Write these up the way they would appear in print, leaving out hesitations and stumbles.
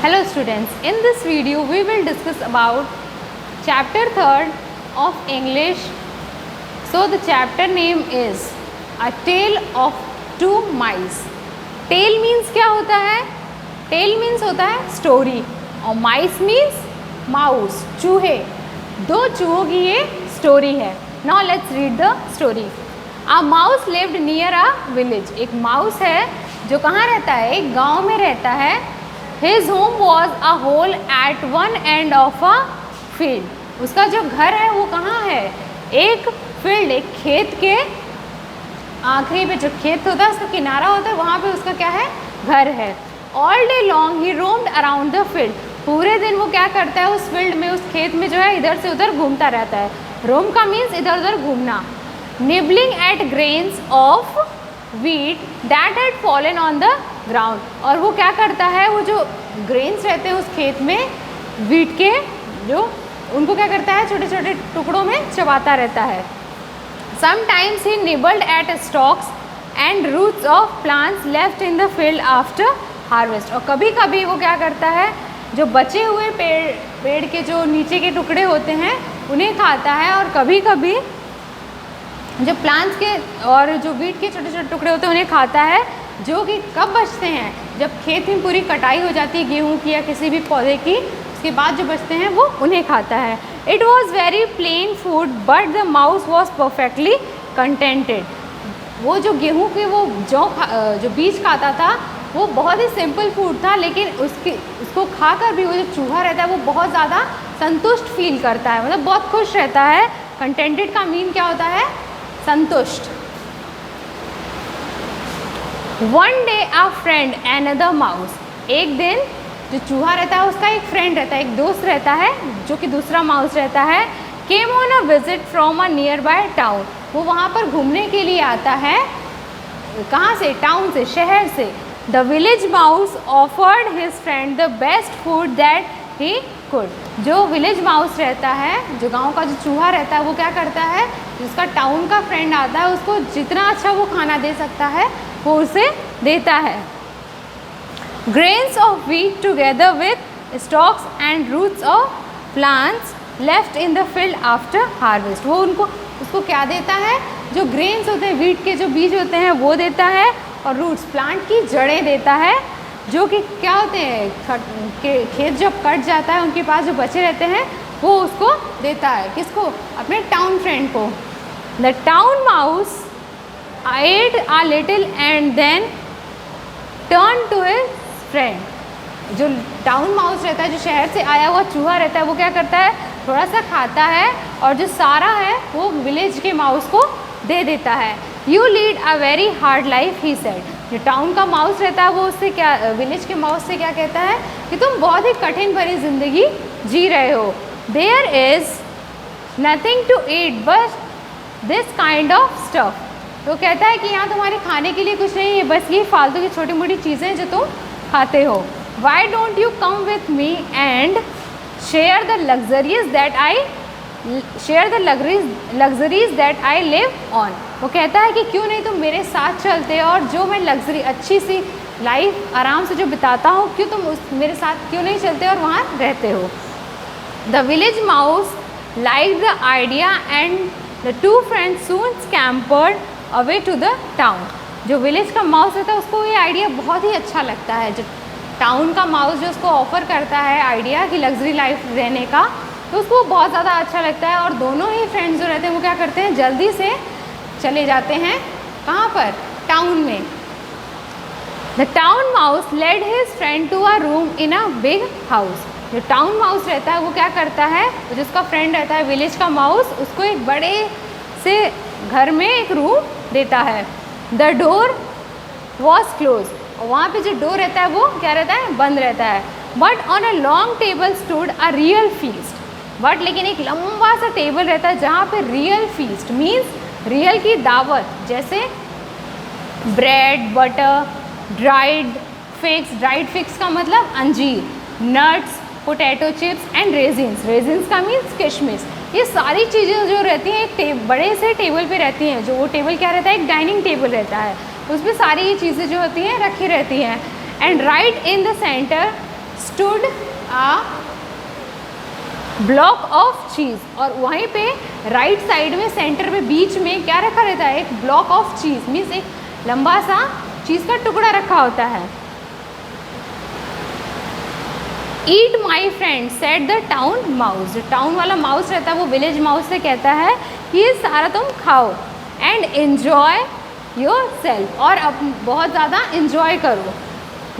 Hello students, in this video we will discuss about chapter 3rd of English. So the chapter name is A Tale of Two Mice. Tale means क्या होता है? Tale means होता है story और mice means mouse, चूहे. दो चूहों की ये story है. Now let's read the story. A mouse lived near a village. एक mouse है जो कहाँ रहता है? एक गाँव में रहता है. His home was a hole at one end of a field. उसका जो घर है वो कहाँ है? एक फील्ड, एक खेत के आखिरी पे जो खेत होता है उसका किनारा होता है, वहाँ पे उसका क्या है? घर है. All day long he roamed around the field. पूरे दिन वो क्या करता है? उस फील्ड में, उस खेत में जो है इधर से उधर घूमता रहता है. रोम का मीन्स इधर उधर घूमना. Nibbling at grains of wheat that had fallen on the ground. और वो क्या करता है? वो जो ग्रेन्स रहते हैं उस खेत में वीट के, जो उनको क्या करता है? छोटे छोटे टुकड़ों में चबाता रहता है. Sometimes he nibbled at stalks and roots of plants left in the field after harvest. और कभी कभी वो क्या करता है? जो बचे हुए पेड़ के जो नीचे के टुकड़े होते हैं उन्हें खाता है. और कभी कभी जो प्लांट्स के और जो वीट के छोटे छोटे टुकड़े होते हैं उन्हें खाता है, जो कि कब बचते हैं? जब खेत में पूरी कटाई हो जाती है गेहूं की या किसी भी पौधे की, उसके बाद जो बचते हैं वो उन्हें खाता है. It was very plain food but the mouse was perfectly contented. वो जो गेहूं के वो जो बीज खाता था वो बहुत ही सिंपल फूड था, लेकिन उसको खाकर भी वो जो चूहा रहता है वो बहुत ज़्यादा संतुष्ट फील करता है, मतलब बहुत खुश रहता है. कंटेंटेड का मीन क्या होता है? संतुष्ट. वन डे अ फ्रेंड अनदर माउस. एक दिन जो चूहा रहता है उसका एक फ्रेंड रहता है, एक दोस्त रहता है जो कि दूसरा माउस रहता है. Came on a visit from a near by town. वो वहाँ पर घूमने के लिए आता है. कहाँ से? टाउन से, शहर से. The village mouse offered his friend the best food that he could. जो विलेज माउस रहता है, जो गांव का जो चूहा रहता है, वो क्या करता है? जिसका टाउन का फ्रेंड आता है उसको जितना अच्छा वो खाना दे सकता है वो उसे देता है. Grains of wheat together with stalks and roots of plants left in the field after harvest. वो उसको क्या देता है? जो ग्रेन्स होते हैं, व्हीट के जो बीज होते हैं वो देता है, और रूट्स, प्लांट की जड़ें देता है, जो कि क्या होते हैं? खेत जब कट जाता है उनके पास जो बचे रहते हैं वो उसको देता है. किसको? अपने टाउन फ्रेंड को. The town mouse ate a little and then turned to his friend. जो टाउन माउस रहता है, जो शहर से आया हुआ चूहा रहता है, वो क्या करता है? थोड़ा सा खाता है और जो सारा है वो विलेज के माउस को दे देता है. You lead a very hard life, he said. जो टाउन का माउस रहता है वो उससे क्या, विलेज के माउस से क्या कहता है? कि तुम बहुत ही कठिन भरी जिंदगी जी रहे हो. There is nothing to eat but this kind of stuff. तो कहता है कि यहाँ तुम्हारे खाने के लिए कुछ नहीं है, बस ये फालतू की छोटी मोटी चीज़ें जो तुम खाते हो. Why don't you come with me and share the luxuries that I live on. वो कहता है कि क्यों नहीं तुम मेरे साथ चलते और जो मैं लग्जरी, अच्छी सी लाइफ आराम से जो बिताता हूँ, क्यों तुम मेरे साथ क्यों नहीं चलते और वहाँ रहते हो. The village mouse liked the idea and the two friends soon scampered away to the town. जो विलेज का माउस रहता है उसको ये आइडिया बहुत ही अच्छा लगता है. जो टाउन का माउस जो उसको ऑफ़र करता है आइडिया कि लग्जरी लाइफ रहने का, तो उसको बहुत ज़्यादा अच्छा लगता है. और दोनों ही फ्रेंड्स जो रहते हैं वो क्या करते हैं? जल्दी से चले जाते हैं. कहाँ पर? टाउन में. The town mouse led his friend to a room in a big house. जो टाउन माउस रहता है वो क्या करता है? जिसका फ्रेंड रहता है विलेज का माउस, उसको एक बड़े से घर में एक रूम देता है. The door was close. और वहाँ पे जो डोर रहता है वो क्या रहता है? बंद रहता है. But on a long table stood a real feast. But लेकिन एक लंबा सा टेबल रहता है जहाँ पे रियल फीस्ट मीन्स रियल की दावत, जैसे ब्रेड, बटर, ड्राइड फिक्स का मतलब अंजीर, nuts, potato chips and resins. Resins का मीन्स किशमिश. ये सारी चीज़ें जो रहती हैं एक बड़े से टेबल पे रहती हैं. जो वो टेबल क्या रहता है? एक डाइनिंग टेबल रहता है, उस पर सारी ये चीज़ें जो होती हैं रखी रहती हैं. And right in the centre stood a block of cheese, और वहीं पे राइट साइड में सेंटर में बीच में क्या रखा रहता है, एक ब्लॉक ऑफ चीज़, मीन्स एक लंबा सा चीज़ का टुकड़ा रखा होता है। Eat my friend said the town mouse, जो टाउन वाला माउस रहता है वो विलेज माउस से कहता है कि ये सारा तुम खाओ एंड एन्जॉय योर सेल्फ, और अब बहुत ज़्यादा इन्जॉय करो।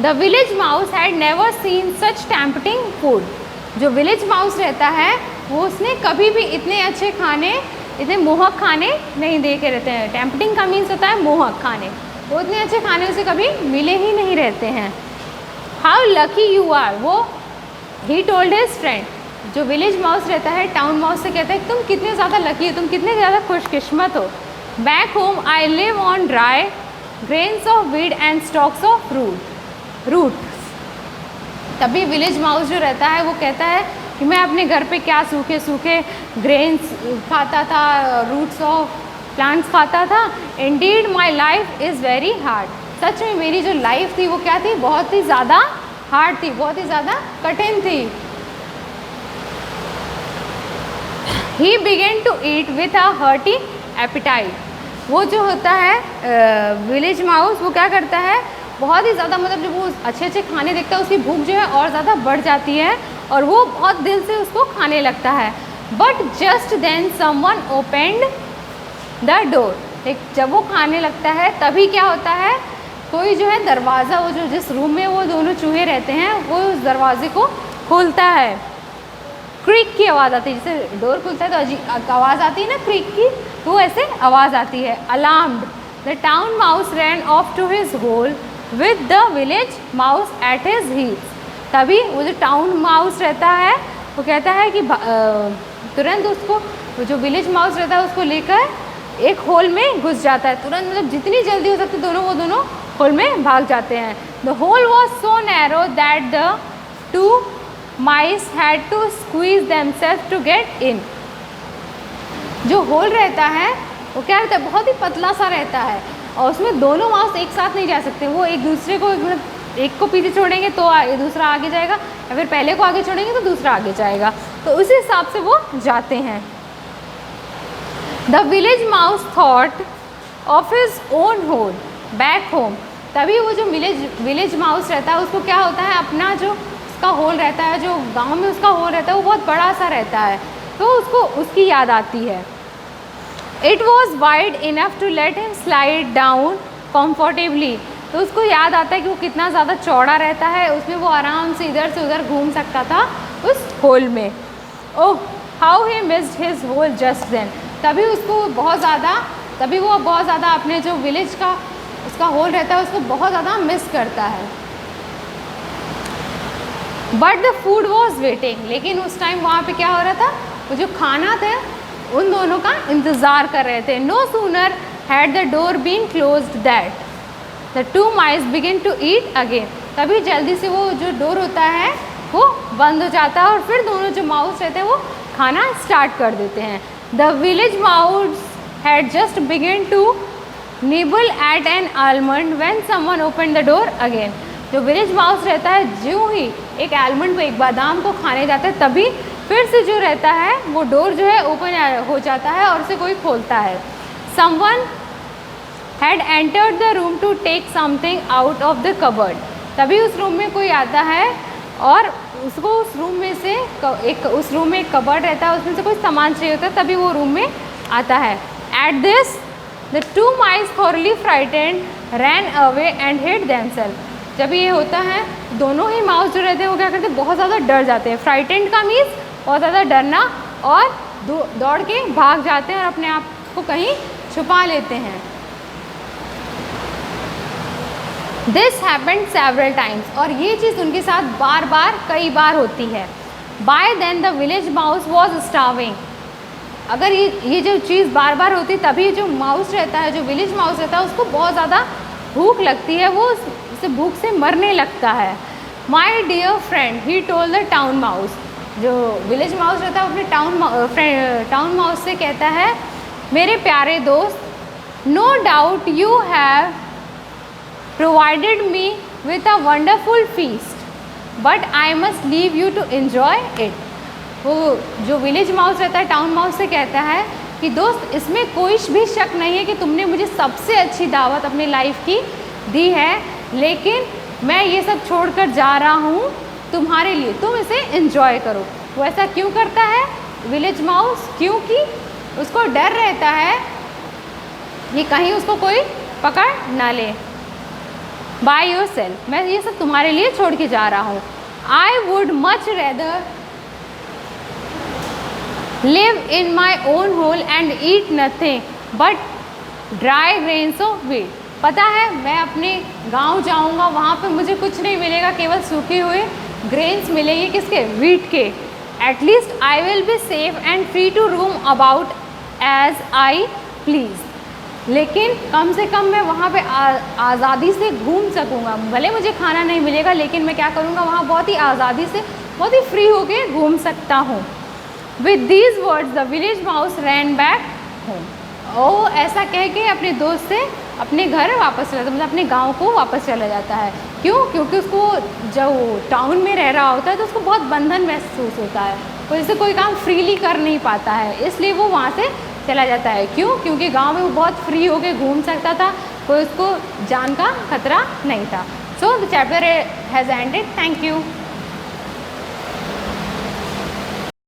The village mouse had never seen such tempting food, जो विलेज माउस रहता है वो उसने कभी भी इतने अच्छे खाने, इतने मोहक खाने नहीं देखे रहते हैं। टेम्पटिंग का मीन्स होता है मोहक खाने, वो इतने अच्छे खाने उसे कभी मिले ही नहीं रहते हैं। हाउ लकी यू आर, वो ही टोल्ड हिज फ्रेंड, जो विलेज माउस रहता है टाउन माउस से कहता है तुम कितने ज़्यादा लकी हो, तुम कितने ज़्यादा खुशकिस्मत हो। Back home I live on dry grains of wheat and stalks of root. तभी विलेज माउस जो रहता है वो कहता है कि मैं अपने घर पे क्या सूखे सूखे ग्रेन्स खाता था, रूट्स ऑफ प्लांट्स खाता था। Indeed my life is very hard, सच में मेरी जो लाइफ थी वो क्या थी, बहुत ही ज़्यादा हार्ड थी, बहुत ही ज़्यादा कठिन थी। He began to eat with a hearty appetite, वो जो होता है विलेज माउस वो क्या करता है, बहुत ही ज़्यादा मतलब जब वो अच्छे अच्छे खाने देखता है उसकी भूख जो है और ज़्यादा बढ़ जाती है और वो बहुत दिल से उसको खाने लगता है। But just then someone opened the door, जब वो खाने लगता है तभी क्या होता है, कोई जो है दरवाज़ा, वो जो जिस रूम में वो दोनों चूहे रहते हैं वो उस दरवाजे को खोलता है। क्रीक की आवाज़ आती है, जैसे डोर खुलता है तो अजीब आवाज़ आती है ना क्रीक की, तो ऐसे आवाज़ आती है। Alarmed the town mouse ran off to his hole with the village mouse at his heels, तभी वो जो टाउन माउस रहता है वो कहता है कि तुरंत उसको, जो विलेज माउस रहता है उसको लेकर एक होल में घुस जाता है तुरंत, मतलब जितनी जल्दी हो सकती वो दोनों होल में भाग जाते हैं। The hole was so narrow that the two mice had to squeeze themselves to get in, जो होल रहता है वो क्या रहता है, बहुत ही पतला सा रहता है और उसमें दोनों माउस एक साथ नहीं जा सकते, वो एक दूसरे को एक को पीछे छोड़ेंगे तो दूसरा आगे जाएगा, या फिर पहले को आगे छोड़ेंगे तो दूसरा आगे जाएगा, तो उसी हिसाब से वो जाते हैं। The village mouse thought of his own hole back home, तभी वो जो विलेज माउस रहता है उसको क्या होता है, अपना जो उसका होल रहता है, जो गांव में उसका होल रहता है वो बहुत बड़ा सा रहता है, तो उसको उसकी याद आती है। It was wide enough to let him slide down comfortably, तो उसको याद आता है कि वो कितना ज़्यादा चौड़ा रहता है, उसमें वो आराम से इधर से उधर घूम सकता था उस होल में। Oh how he missed his hole just then, तभी वो बहुत ज़्यादा अपने जो विलेज का उसका होल रहता है उसको बहुत ज़्यादा मिस करता है। But the food was waiting, लेकिन उस टाइम वहाँ पे क्या हो रहा था, वो जो खाना था उन दोनों का इंतज़ार कर रहे थे। No sooner had the door been closed that the two mice begin to eat again, तभी जल्दी से वो जो डोर होता है वो बंद हो जाता है और फिर दोनों जो माउस रहते हैं वो खाना स्टार्ट कर देते हैं। The village mouse had just begin to nibble at an almond when someone open the door again, जो विलेज माउस रहता है जो ही एक आलमंड को, एक बादाम को खाने जाता है तभी फिर से जो रहता है वो डोर जो है ओपन हो जाता है और उसे कोई खोलता है। Someone had entered the room to take something out of the cupboard, तभी उस रूम में कोई आता है और उसको उस रूम में से उस रूम में एक कबर्ड रहता है, उसमें से कोई सामान चाहिए होता है, तभी वो रूम में आता है। At this the two mice thoroughly frightened ran away and hid themselves, जब ये होता है दोनों ही माउस जो रहते हैं वो क्या करते हैं, बहुत ज़्यादा डर जाते हैं। फ्राइटेंड का मीन्स बहुत ज़्यादा डरना, और दौड़ के भाग जाते हैं और अपने आप को कहीं छुपा लेते हैं। दिस हैपेंड सेवरल टाइम्स, और ये चीज़ उनके साथ बार बार कई बार होती है। By then the village mouse was starving, अगर ये जो चीज़ बार बार होती तभी जो माउस रहता है, जो विलेज माउस रहता है उसको बहुत ज़्यादा भूख लगती है, वो उसे भूख से मरने लगता है। My dear friend he told the town mouse, जो विलेज माउस रहता है अपने टाउन माउस से कहता है, मेरे प्यारे दोस्त, no doubt you have provided me with a wonderful feast, but I must leave you to enjoy it. वो जो विलेज माउस रहता है टाउन माउस से कहता है कि दोस्त इसमें कोई भी शक नहीं है कि तुमने मुझे सबसे अच्छी दावत अपनी लाइफ की दी है, लेकिन मैं ये सब छोड़कर जा रहा हूँ तुम्हारे लिए, तुम इसे एंजॉय करो। वो ऐसा क्यों करता है विलेज माउस? क्योंकि उसको डर रहता है कि कहीं उसको कोई पकड़ ना ले। बाय योर सेल्फ, मैं ये सब तुम्हारे लिए छोड़ के जा रहा हूँ। I would much rather live in my own hole and eat nothing but dry grains of wheat. पता है मैं अपने गांव जाऊंगा, वहाँ पे मुझे कुछ नहीं मिलेगा, केवल सूखे हुए ग्रेन्स मिलेंगे। किसके? व्हीट के। At least I will be safe and free to roam about as I please. लेकिन कम से कम मैं वहाँ पे आज़ादी से घूम सकूँगा। भले मुझे खाना नहीं मिलेगा, लेकिन मैं क्या करूँगा, वहाँ बहुत ही आज़ादी से, बहुत ही फ्री होके घूम सकता हूँ। With these words the village mouse ran back home. ओ ऐसा कह के अपने दोस्त से अपने घर वापस चला जाता, मतलब अपने गांव को वापस चला जाता है। क्यों? क्योंकि उसको जब टाउन में रह रहा होता है तो उसको बहुत बंधन महसूस होता है, वो जैसे कोई काम फ्रीली कर नहीं पाता है, इसलिए वो वहाँ से चला जाता है। क्यों? क्योंकि गांव में वो बहुत फ्री होके घूम सकता था, कोई उसको जान का खतरा नहीं था। So the chapter has ended. Thank you.